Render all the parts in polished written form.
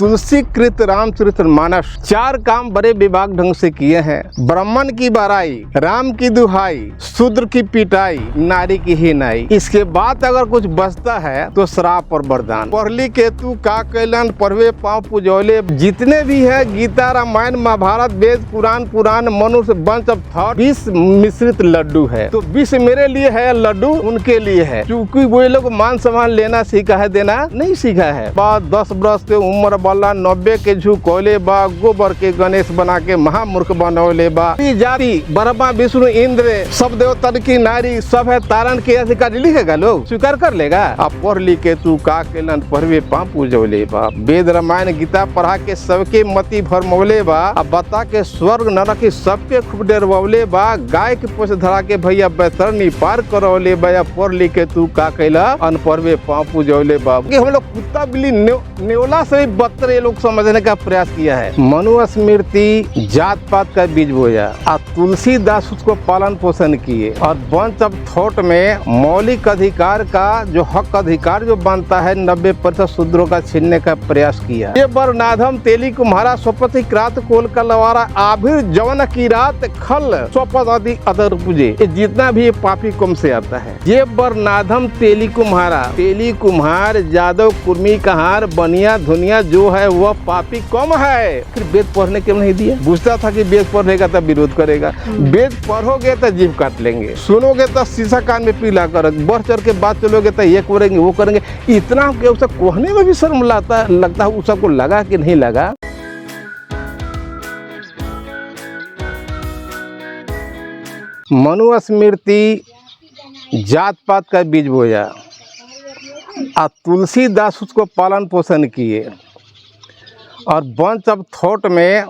तुलसी कृत रामचरित मानस। चार काम बड़े विभाग ढंग से किए हैं। ब्राह्मण की बड़ाई, राम की दुहाई, शूद्र की पिटाई, नारी की हिनाई। इसके बाद अगर कुछ बचता है तो श्राप और वरदान। पढ़ली केतु का कैलन पढ़वे पाँव पुजौले। जितने भी है गीता, रामायण, महाभारत, वेद, पुराण, मनुष्य, बंच ऑफ थॉट, विष मिश्रित लड्डू है। तो विष मेरे लिए है, लड्डू उनके लिए है, क्योंकि वो लोग मान सम्मान लेना सीखा है, देना नहीं सीखा है। 10 बरस के उम्र वाला 90 के झुकौले बा, गोबर के गणेश बना के महामूर्ख बनौले बा। जाति ब्रह्मा विष्णु इंद्र सब देवता की नारी सब है तारण के अधिकारी लिखेगा, लोग स्वीकार कर लेगा। अब पढ़ लिख के तू का केलन पढ़वे पाँव पूजौले बा। वेद रामायण गीता पढ़ा के सबके मति भरमौले बा। अब बता के स्वर्ग नरक सबके खूब डरवौले बा। गाय के पोछ धरा के भैया बैतरनी पार करौले बा। पढ़ लिख के तू का कैला अनपढ़वे पाँव पूजौले बा। हम लोग कुत्ता बिल्ली नेवला से भी बदतर ये लोग समझने का प्रयास किया है। मनुस्मृति जात पात का बीज बोया और तुलसीदास उसको पालन पोषण किए। और बंच ऑफ थॉट में मौलिक अधिकार का जो हक अधिकार जो बनता है 90% शूद्रों का छीनने का प्रयास किया। ये बरनाधम तेली कुम्हारा स्वपति क्रात कोल का लवारा आभिर जवन की रात खल स्वपत आदि अदर पूजे। ये जितना भी ये पापी कम से आता है। ये बरनाधम तेली कुम्हारा, तेली कुम्हार, जादव, कुर्मी, कहार, बनिया, धुनिया जो है वह पापी कम है। फिर वेद पढ़ने क्यों नहीं दिया? पूछता था कि वेद पढ़ेगा तब विरोध करेगा। वेद पढ़ोगे तो जीभ काट लेंगे, सुनोगे तो शीशा कान में पीला कर, बढ़ चढ़ के बात चलोगे तो ये करेंगे वो करेंगे। इतना उसे कहने में भी शर्म लगता है। उस सबको लगा कि नहीं लगा। मनुस्मृति जात पात का बीज बोया और तुलसीदास उसको पालन पोषण किए। और बंच ऑफ थॉट में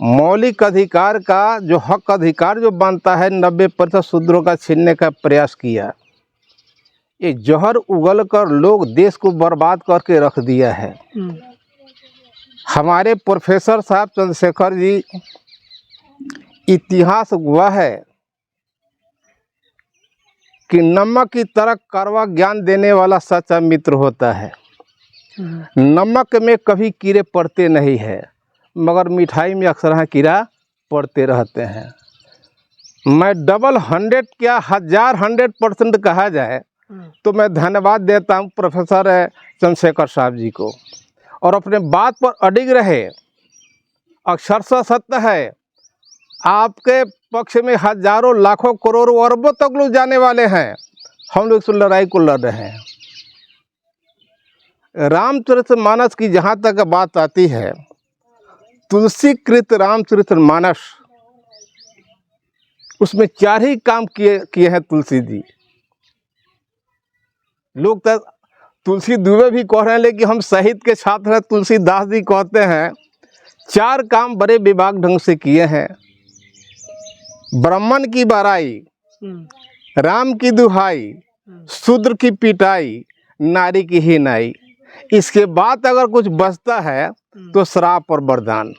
मौलिक अधिकार का जो हक अधिकार जो बनता है 90% शूद्रों का छीनने का प्रयास किया। ये जहर उगल कर लोग देश को बर्बाद करके रख दिया है। हमारे प्रोफेसर साहब चंद्रशेखर जी, इतिहास हुआ है कि नमक की तरह कड़वा ज्ञान देने वाला सच्चा मित्र होता है। नमक में कभी कीड़े पड़ते नहीं है, मगर मिठाई में अक्सर कीड़ा पड़ते रहते हैं। मैं 100 क्या 100% कहा जाए तो मैं धन्यवाद देता हूँ प्रोफेसर चंद्रशेखर साहब जी को। और अपने बात पर अडिग रहे, अक्षरशः सत्य है। आपके पक्ष में हजारों लाखों करोड़ों अरबों तक लोग जाने वाले हैं। हम लोग इस लड़ाई को लड़ रहे हैं। रामचरितमानस की जहाँ तक बात आती है, तुलसी कृत रामचरितमानस, उसमें 4 ही काम किए हैं तुलसी जी। लोग तो तुलसी दुबे भी कह रहे हैं, लेकिन हम साहित्य के छात्र हैं, तुलसीदास जी कहते हैं 4 काम बड़े विभाग ढंग से किए हैं। ब्राह्मण की बड़ाई, राम की दुहाई, शूद्र की पिटाई, नारी की हिनाई। इसके बाद अगर कुछ बचता है तो श्राप और वरदान,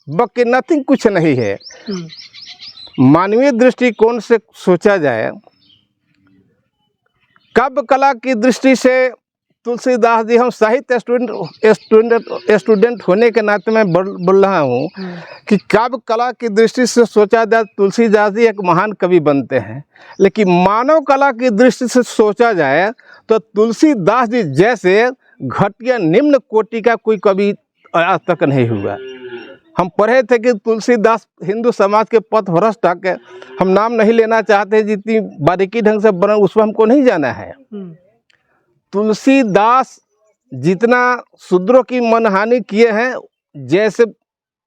बाकी नथिंग, कुछ नहीं है। मानवीय दृष्टिकोण से सोचा जाए, काव्य कला की दृष्टि से तुलसीदास जी, हम साहित्य स्टूडेंट होने के नाते मैं बोल रहा हूँ कि काव्य कला की दृष्टि से सोचा जाए तुलसीदास जी एक महान कवि बनते हैं। लेकिन मानव कला की दृष्टि से सोचा जाए तो तुलसीदास जी जैसे घटिया निम्न कोटि का कोई कवि आज तक नहीं हुआ। हम पढ़े थे कि तुलसीदास हिंदू समाज के पथभ्रष्ट के, हम नाम नहीं लेना चाहते, जितनी बारीकी ढंग से बना उसमें हमको नहीं जाना है। तुलसीदास जितना शूद्रों की मनहानि किए हैं, जैसे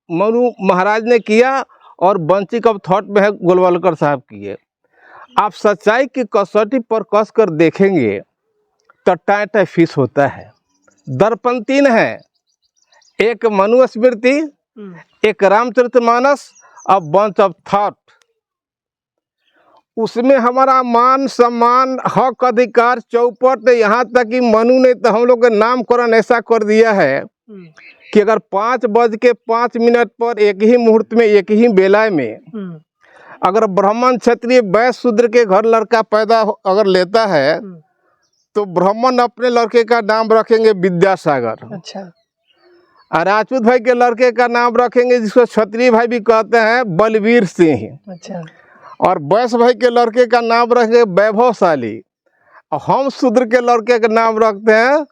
मनु महाराज ने किया और बंचिक ऑफ थॉट में है गोलवलकर साहब किए। आप सच्चाई की कसौटी पर कस कर देखेंगे तो टाइट फीस होता है। दर्पण 3 है, एक मनुस्मृति, एक रामचरितमानस और बंच ऑफ थॉट। उसमें हमारा मान सम्मान हक अधिकार चौपट, यहाँ तक कि मनु ने तो हम लोग का नामकरण ऐसा कर दिया है कि अगर 5:05 पर एक ही मुहूर्त में, एक ही बेला में अगर ब्राह्मण क्षत्रिय वैश्य शूद्र के घर लड़का पैदा अगर लेता है तो ब्राह्मण अपने लड़के का नाम रखेंगे विद्यासागर। अच्छा। और राजपूत भाई के लड़के का नाम रखेंगे जिसको क्षत्रिय भाई भी कहते हैं, बलवीर सिंह। अच्छा। और वैश्य भाई के लड़के का नाम रखेंगे वैभवशाली। और हम शूद्र के लड़के का नाम रखते हैं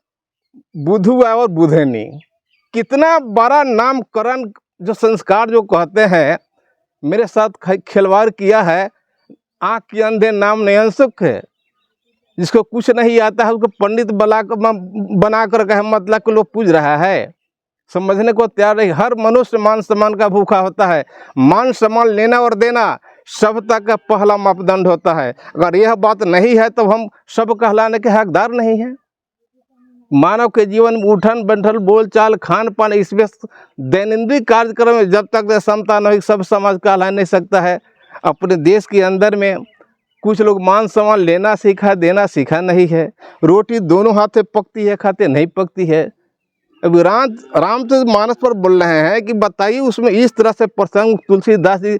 बुधु और बुधनी। कितना बड़ा नामकरण जो संस्कार जो कहते हैं, मेरे साथ खिलवाड़ किया है। आँख के अंधे नाम नयन सुख है, जिसको कुछ नहीं आता है उसको पंडित बना कर कहे मतलब कि लोग पूज रहा है, समझने को तैयार नहीं। हर मनुष्य मान सम्मान का भूखा होता है। मान सम्मान लेना और देना सभ्यता का पहला मापदंड होता है। अगर यह बात नहीं है तो हम सब कहलाने के हकदार नहीं हैं। मानव के जीवन में उठन बैठन बोलचाल खान पान इसमें दैनंदिन कार्यक्रम में जब तक क्षमता नहीं, सब समाज कहला नहीं सकता है। अपने देश के अंदर में कुछ लोग मान सम्मान लेना सीखा, देना सीखा नहीं है। रोटी दोनों हाथे पकती है, खाते नहीं पकती है। अभी राम तो मानस पर बोल रहे हैं कि बताइए, उसमें इस तरह से प्रसंग तुलसीदास जी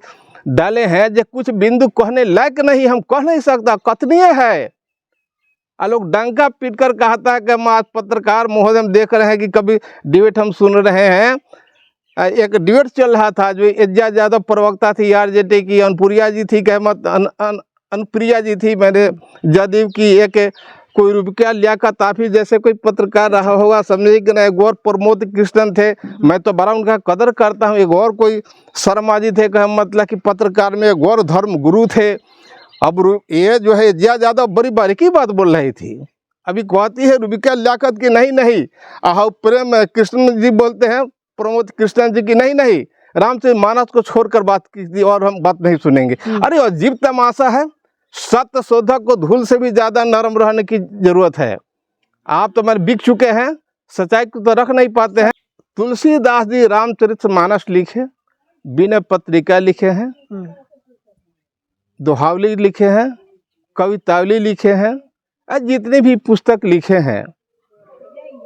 डाले हैं जो कुछ बिंदु कहने लायक नहीं, हम कह नहीं सकता, कथनीय है। लोग डंका पीट कर कहता है कि हम आज पत्रकार महोदय हम देख रहे हैं कि कभी डिबेट हम सुन रहे हैं। एक डिबेट चल रहा था जो एज्जा यादव प्रवक्ता थी आरजेडी की, अनुप्रिया जी थी, अनुप्रिया जी थी, मैंने जदयू की एक कोई रुपया लियाकत ताफी जैसे कोई पत्रकार रहा होगा, समझे कि नहीं। एक और प्रमोद कृष्णन थे, मैं तो बड़ा उनका कदर करता हूँ। एक और कोई शर्मा जी थे, कह मतलब कि पत्रकार में एक और धर्म गुरु थे। अब ये जो है ज़्यादा बड़ी बारीकी बात बोल रही थी। अभी कहती है रुपया लियाकत की, नहीं। प्रेम कृष्ण जी बोलते हैं, प्रमोद कृष्णन जी की, नहीं रामचरित मानस को छोड़कर बात की थी और हम बात नहीं सुनेंगे। अरे अजीब तमाशा है। सत्य शोधक को धूल से भी ज़्यादा नरम रहने की जरूरत है। आप तो मैंने बिक चुके हैं, सच्चाई को तो रख नहीं पाते हैं। तुलसीदास जी रामचरित मानस लिखे, विनय पत्रिका लिखे हैं, दोहावली लिखे हैं, कवितावली लिखे हैं, जितने भी पुस्तक लिखे हैं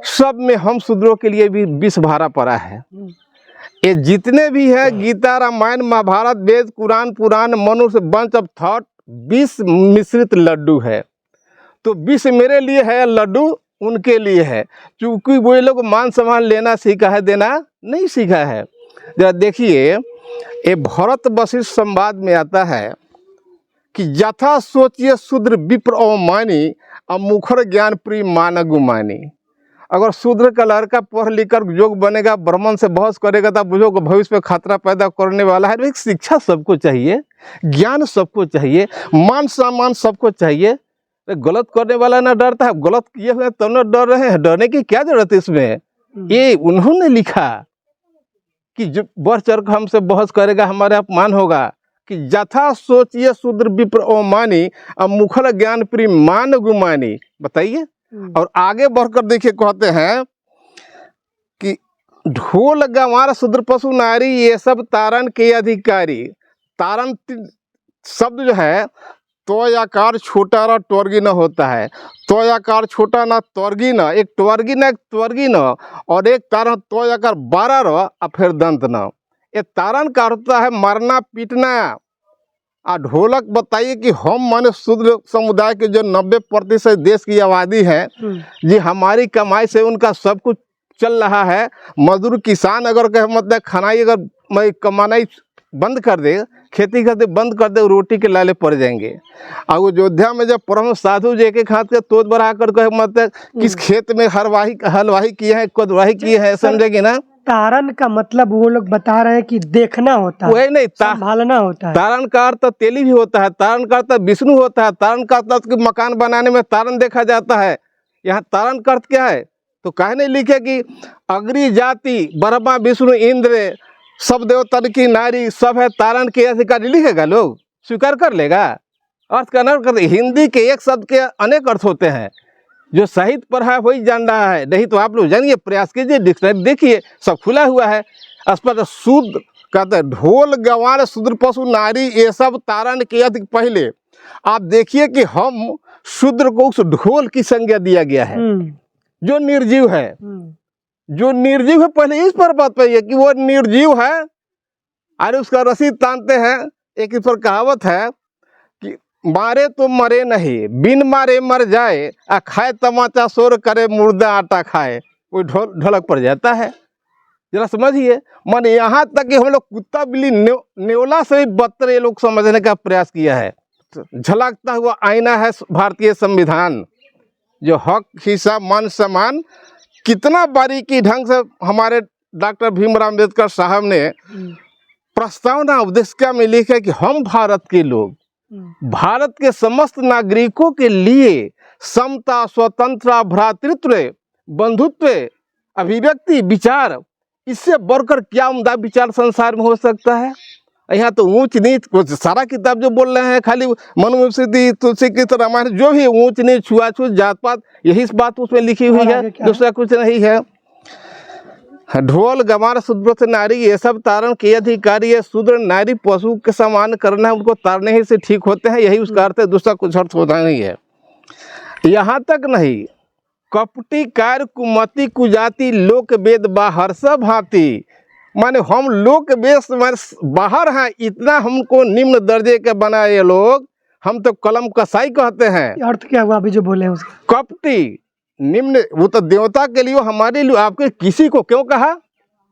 सब में हम शूद्रों के लिए भी विष भरा पड़ा है। ये जितने भी है गीता, रामायण, महाभारत, वेद, कुरान, पुराण, मनुष्य, बंच ऑफ थॉट, विष मिश्रित लड्डू है। तो विष मेरे लिए है, लड्डू उनके लिए है, क्योंकि वो लोग मान सम्मान लेना सीखा है, देना नहीं सीखा है। जरा देखिए, ये भरत वशिष्ठ संवाद में आता है कि यथा सोचिए शूद्र विप्र अवमानी, अब मुखर ज्ञान प्रिय मान गुमानी। अगर शूद्र का लड़का पढ़ लिख कर योग बनेगा, ब्राह्मण से बहस करेगा, तो बुझो को भविष्य में खतरा पैदा करने वाला है। एक शिक्षा सबको चाहिए, ज्ञान सबको चाहिए, मान सम्मान सबको चाहिए। गलत करने वाला ना डरता है, गलत किए हुए तो न डर रहे हैं। डरने की क्या जरूरत है इसमें? ये उन्होंने लिखा कि जो बढ़ चढ़ कर हमसे बहस करेगा हमारे अपमान होगा। कि यथा सोचिए शूद्र विप्र अवमानी, अब मुखर ज्ञान प्रिय मान गुमानी। बताइए। और आगे बढ़कर देखिए, कहते हैं कि ढोल गंवार शूद्र पशु नारी, ये सब तारण के अधिकारी। तारण शब्द जो है, तो आकार छोटा और ट्वर्गी न होता है। तो आकार छोटा ना त्वर्गी न, एक ट्वर्गी न एक त्वर्गी न, और एक तारण तो आकार 12 और फिर दंत न। ये तारण का होता है मारना पीटना। आ ढोलक बताइए कि हम माने शूद्र समुदाय के जो 90% देश की आबादी है जी, हमारी कमाई से उनका सब कुछ चल रहा है। मजदूर किसान अगर कहे मतलब खनाई अगर मैं कमाना बंद कर दे, खेती करते बंद कर दे, रोटी के लाले पड़ जाएंगे। और अयोध्या में जब परम साधु जी के हाथ के तोड़ बढ़ा कर मतलब किस खेत में हलवाही किए हैं, कोदवाही किए हैं, समझेगी ना। तारण का मतलब वो लोग बता रहे हैं कि देखना होता है, वही नहीं, संभालना होता है। तारण का अर्थ तेली भी होता है, तारण का अर्थ विष्णु होता है, तारण का अर्थ मकान बनाने में तारण देखा जाता है। यहाँ तारण का अर्थ क्या है? तो कहे नहीं लिखे कि अग्नि जाति ब्रह्मा विष्णु इंद्र सब देवता की नारी सब है तारण के अधिकारी, लिखेगा लोग स्वीकार कर लेगा? अर्थ का अर्थ करते। हिंदी के एक शब्द के अनेक अर्थ होते हैं। जो साहित्य पर है वही जान रहा है, नहीं तो आप लोग जानिए, प्रयास कीजिए, डिक्शनरी देखिए, सब खुला हुआ है। स्पष्ट शुद्ध कहते हैं ढोल गंवार शूद्र पशु नारी, ये सब तारण के अधिक। पहले आप देखिए कि हम शूद्र को उस ढोल की संज्ञा दिया गया है जो निर्जीव है। जो निर्जीव है, पहले इस पर बात पाइए कि वो निर्जीव है। अरे उसका रसीद तानते हैं। एक इस पर कहावत है कि मारे तो मरे नहीं, बिन मारे मर जाए, आ खाए तमाचा शोर करे, मुर्दा आटा खाए। वो ढोलक पर जाता है। जरा समझिए। माने यहाँ तक कि हम लोग कुत्ता बिल्ली नेवला से भी बदतर ये लोग समझने का प्रयास किया है। झलकता हुआ आईना है भारतीय संविधान, जो हक हिसाब मान सम्मान कितना बारीकी ढंग से हमारे डॉक्टर भीमराव अम्बेडकर साहब ने प्रस्तावना उपदेशिका में लिखा कि हम भारत के लोग भारत के समस्त नागरिकों के लिए समता, स्वतंत्रता, भ्रातृत्व, बंधुत्व, अभिव्यक्ति, विचार, इससे बढ़कर क्या उम्दा विचार संसार में हो सकता है। यहाँ तो ऊंच नीच सारा किताब जो बोल रहे हैं खाली मनुस्मृति, तुलसी की रामायण, जो भी ऊंच नीच, छुआछूत, जात पात, यही बात उसमें लिखी हुई है, दूसरा कुछ नहीं है। ढोल गमार शूद्र नारी ये सब तारण के अधिकारी है। शूद्र नारी पशु के समान करना है, उनको तारने ही से ठीक होते हैं, यही उसका अर्थ है, दूसरा कुछ अर्थ होता नहीं है। यहाँ तक नहीं, कपटी कार्य कुमति कुजाति लोक वेद बाहर सब भांति, माने हम लोक वेद बाहर हैं, इतना हमको निम्न दर्जे के बनाए ये लोग, हम तो कलम कसाई कहते हैं। अर्थ क्या हुआ अभी जो बोले उसका? कपटी निम्न, वो तो देवता के लिए, हमारे लिए, आपके किसी को क्यों कहा?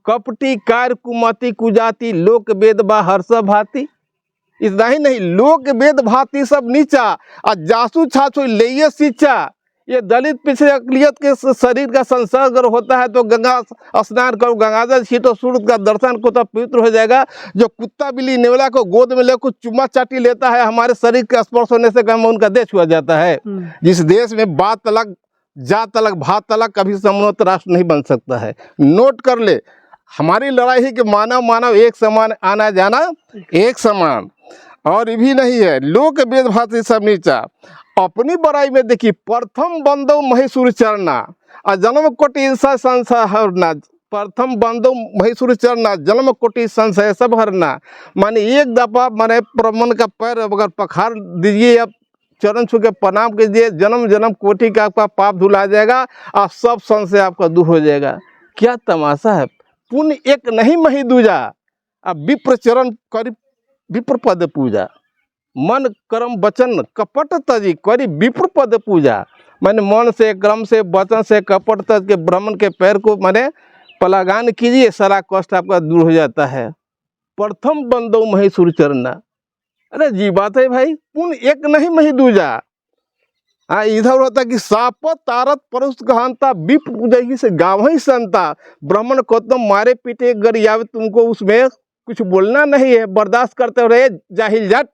कपटी कार्य कुमति कुजाति लोक वेद बाहर सब भांति। इतना ही नहीं, लोक वेद भांति सब नीचा और जासू छाछू ले शिक्षा। ये दलित पिछड़े अकलियत के शरीर का संसर्ग होता है तो गंगा स्नान करो, गंगाजल छीटो, सूर्य का दर्शन को तो पवित्र हो जाएगा। जो कुत्ता बिल्ली नेवला को गोद में ले कुछ चुम्मा चाटी लेता है, हमारे शरीर के स्पर्श होने से कम उनका देह छुआ जाता है। जिस देश में बात अलग, जात अलग, भात अलग, कभी समोन्नत राष्ट्र नहीं बन सकता है। नोट कर ले, हमारी लड़ाई है कि मानव मानव एक समान, आना जाना एक समान। और ये भी नहीं है, लोक वेद भांति सब नीचा। अपनी बड़ाई में देखिए, प्रथम बंदो महेश्वर चरना और जन्म कोटि संशय हरना। प्रथम बंदो महेश्वर चरना, जन्म कोटि संशय सब हरना। माने एक दफा माने प्रमन का पैर अगर पखार दीजिए या चरण छू के प्रणाम कीजिए, जन्म जन्म कोटि का आपका पाप धुला जाएगा और सब संशय आपका दूर हो जाएगा। क्या तमाशा है। पुण्य एक नहीं मही दूजा, अब विप्र चरण करी विप्र पद पूजा। मन कर्म वचन कपट तजी करी विप्र पद पूजा। मैंने मन से, क्रम से, वचन से, कपट तज के ब्राह्मण के पैर को मैंने पलागान कीजिए, सारा कष्ट आपका दूर हो जाता है। प्रथम बंदो महेश्वर चरना, अरे जी बात है भाई, पुण्य एक नहीं मही दूजा। इधर होता कि साप तारत परुष गहनता विप्र पूजा से गाँव ही संता। ब्राह्मण को तुम मारे पीटे गरियावे, तुमको उसमें कुछ बोलना नहीं है, बर्दाश्त करते रहे जाहिल जाट।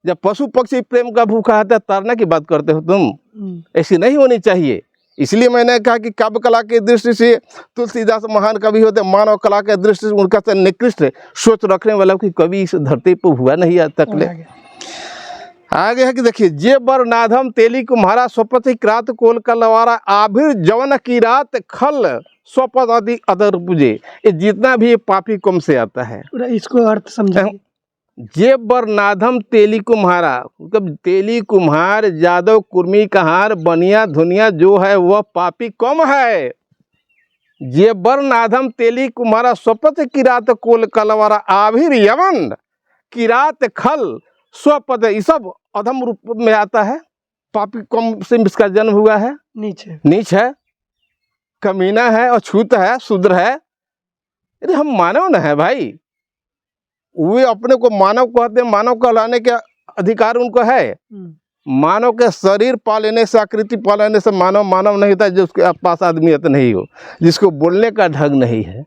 जब पशु पक्षी प्रेम का भूखा है, तारना की बात करते हो तुम, ऐसी नहीं होनी चाहिए। इसलिए मैंने कहा कि काव्य कला की दृष्टि से तुलसीदास महान कवि होते, मानव कला के दृष्टि से उनका तो निकृष्ट सोच रखने वाला की कवि इस धरती पर हुआ नहीं आज तक ले। आगे है कि देखिए, जे बर नाधम तेली कुम्हारा स्वपति क्रात कोल कलवारा आभिर जवन की रात खल स्वपद आदि अदर पूजे। ये जितना भी ये पापी कम से आता है, इसको अर्थ समझाइए। जे बर नाधम तेली कुम्हारा, मतलब तेली कुम्हार, जादव, कुर्मी, कहार, बनिया, धुनिया जो है वह पापी कम है। जे बर नाधम तेली कुम्हारा स्वपत किरात कोल कलवारा आभिर यवन किरात खल स्वपद, ये सब अधम रूप में आता है। पापी कम से इसका जन्म हुआ है, नीच है, कमीना है, अछूत है, शूद्र है। अरे हम मानव न है भाई, वे अपने को मानव कहते हैं, मानव कहलाने के अधिकार उनको है। मानव के शरीर पा लेने से, आकृति पा लेने से मानव मानव नहीं था, जिसके पास आदमियत नहीं हो, जिसको बोलने का ढंग नहीं है।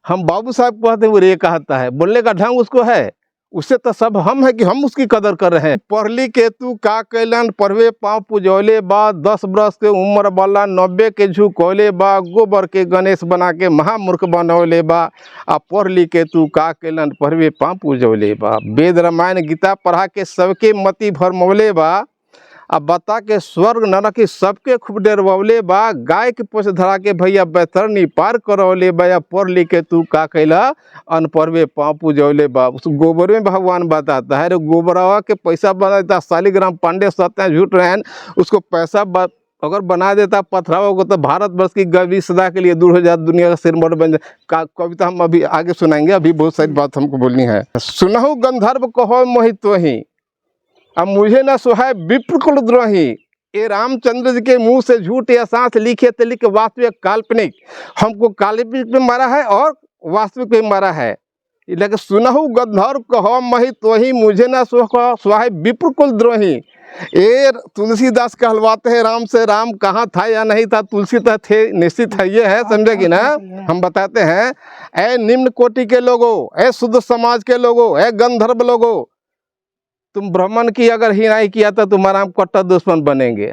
हम बाबू साहब कहते हैं, वो रे कहता है, बोलने का ढंग उसको है, उससे तो सब हम है कि हम उसकी कदर कर रहे हैं। पढ़ली के तू का कैलन पढ़वे पाँव पुजौले बा, 10 बरस के उम्र वाला 90 के झुकौले बा, गोबर के गणेश बना के महामूर्ख बनौले बा। आ पढ़ली के तू का कैलन पढ़वे पाँव पुजौले बा, वेद रामायण गीता पढ़ा के सबके मति भरमौले बा। अब बता के स्वर्ग नरक सबके खूब डरवले बा, गाय के पोछ धरा के भैया बैतरनी पार करौले बा। या पढ़ लिख के तू का कैला अनपढ़वे पाँव पूजौले बा। उस गोबर में भगवान बताता है, गोबरवा के पैसा बनाता, शालिग्राम पांडे सत्य हैं, झूठ रहे हैं, उसको पैसा अगर बना देता पथरावा को, तो भारत वर्ष की गरीबी सदा के लिए दूर हो जाती, दुनिया का सिरमौर बन जाए। कविता हम अभी आगे सुनाएंगे, अभी बहुत सारी बात हमको बोलनी है। सुनहु गंधर्व कहो मोहित वही, अब मुझे न सुहाय विप्र कुल द्रोही, ये रामचंद्र जी के मुंह से झूठ या सांस लिखे तो लिखे वास्तविक काल्पनिक, हमको काल्पनिक पे मारा है और वास्तविक पे मारा है। लेकिन सुनहु गंधर्व कहो मही तो ही मुझे न सुहाय विप्र कुल द्रोही। ये तुलसीदास कहलवाते हैं राम से, राम कहाँ था या नहीं था, तुलसी तो थे निश्चित है, ये है, समझे कि ना। हम बताते हैं, ऐ निम्न कोटि के लोगों, ऐ शुद्ध समाज के लोगों, ऐ गंधर्व लोगों, तुम ब्राह्मण की अगर हिनाई किया तो तुम्हारा हम कट्टर दुश्मन बनेंगे।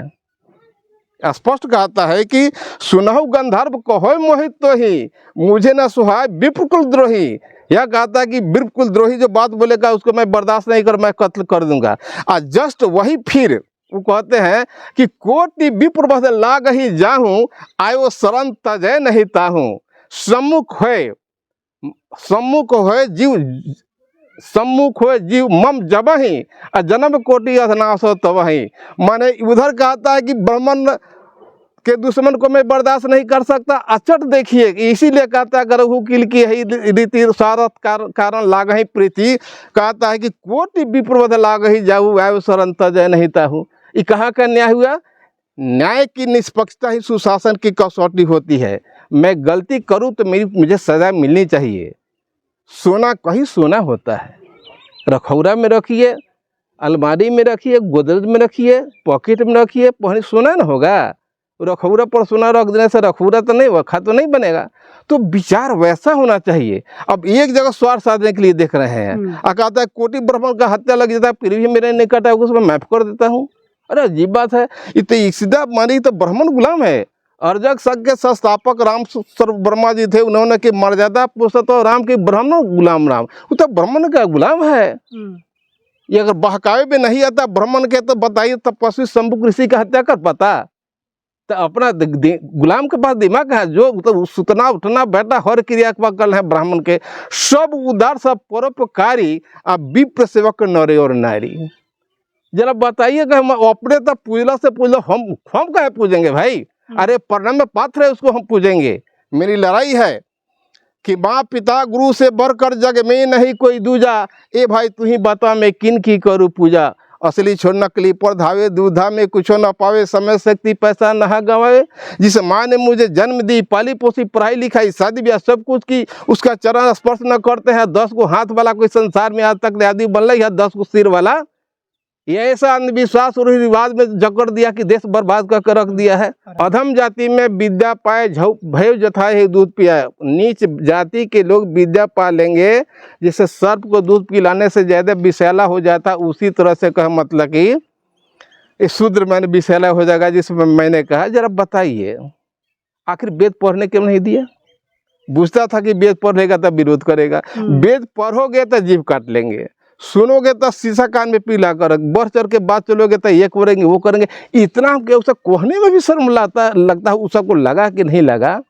स्पष्ट कहता है कि सुनहु गंधर्व कहो मोहित तो ही मुझे न सुहाय विप्र कुल द्रोही। यह कहता है कि विप्र कुल द्रोही जो बात बोलेगा उसको मैं बर्दाश्त नहीं कर, मैं कत्ल कर दूंगा। और जस्ट वही फिर वो कहते हैं कि कोटि विप्र बस लाग ही जाहूँ, आयो शरण तजय नहीं ताहूँ। सम्मुख होए जीव मम जबहि, और जन्म कोटि अधनासो तबहि। माने उधर कहता है कि ब्राह्मण के दुश्मन को मैं बर्दाश्त नहीं कर सकता। अचट देखिए, इसीलिए कहता है गरहु किल की ही रीति सारत कारण लाग ही प्रीति। कहता है कि कोटि विप्रवध लाग ही जाऊ, आयु शरण तजय नहीं ताहू। ये कहाँ का न्याय हुआ? न्याय की निष्पक्षता ही सुशासन की कसौटी होती है। मैं गलती करूँ तो मुझे सजा मिलनी चाहिए। सोना कहीं सोना होता है, रखौरा में रखिए, अलमारी में रखिए, गोदरेज में रखिए, पॉकेट में रखिए, पहले सोना ना होगा। रखौरा पर सोना रख देने से रखौरा तो नहीं, वखा तो नहीं बनेगा। तो विचार वैसा होना चाहिए। अब एक जगह स्वार्थ साधने के लिए देख रहे हैं, कहता है कोटि ब्राह्मण का हत्या लग जाता है फिर भी मेरे निकट है, उसमें माफ कर देता हूँ। अरे अजीब बात है, इतनी सीधा मानी तो ब्राह्मण गुलाम है। अर्जक संघ के संस्थापक राम वर्मा जी थे, उन्होंने की मर्यादा पुरुषोत्तम राम के ब्राह्मण गुलाम राम, वो तो ब्राह्मण का गुलाम है। ये अगर बहकावे में नहीं आता ब्राह्मण के तो बताइए तपस्वी शंभु ऋषि का हत्या कर पाता? तो अपना गुलाम के पास दिमाग है, जो तो सुतना उठना बैठा हर क्रिया कल है ब्राह्मण के। सब उदार, सब परोपकारी, अब विप्र सेवक नरे और नारी। जरा बताइए कि हम अपने तो पूजला से पूजला, हम कहे पूजेंगे भाई? अरे प्रणाम में पात्र है उसको हम पूजेंगे। मेरी लड़ाई है कि माँ पिता गुरु से बढ़कर जग में नहीं कोई दूजा। ए भाई तू ही बता मैं किन की करूँ पूजा। असली छोड़ नकली पर धावे, दूधा में कुछ न पावे, समय शक्ति पैसा नहा गंवावे। जिस माँ ने मुझे जन्म दी, पाली पोसी, पढ़ाई लिखाई, शादी ब्याह सब कुछ की, उसका चरण स्पर्श न करते हैं। 10 को हाथ वाला कोई संसार में आज तक आदि बन रही है, 10 को सिर वाला। ये ऐसा अंधविश्वास और रिवाज में जकड़ दिया कि देश बर्बाद कर रख दिया है। अधम जाति में विद्या पाए भय जथाए ही दूध पियाए। नीच जाति के लोग विद्या पा लेंगे, जिससे सर्प को दूध पिलाने से ज़्यादा विषैला हो जाता, उसी तरह से कह मतलब कि इस शूद्र मैंने विषैला हो जाएगा। जिसमें मैंने कहा जरा बताइए आखिर वेद पढ़ने क्यों नहीं दिया? बुझता था कि वेद पढ़ेगा तब विरोध करेगा। वेद पढ़ोगे तो जीभ काट लेंगे, सुनोगे तो शीशा कान में पीला कर, बढ़ चढ़ के बात चलोगे तो ये करेंगे वो करेंगे। इतना हमके उसे कहने में भी शर्म लगता है। उसको लगा कि नहीं लगा?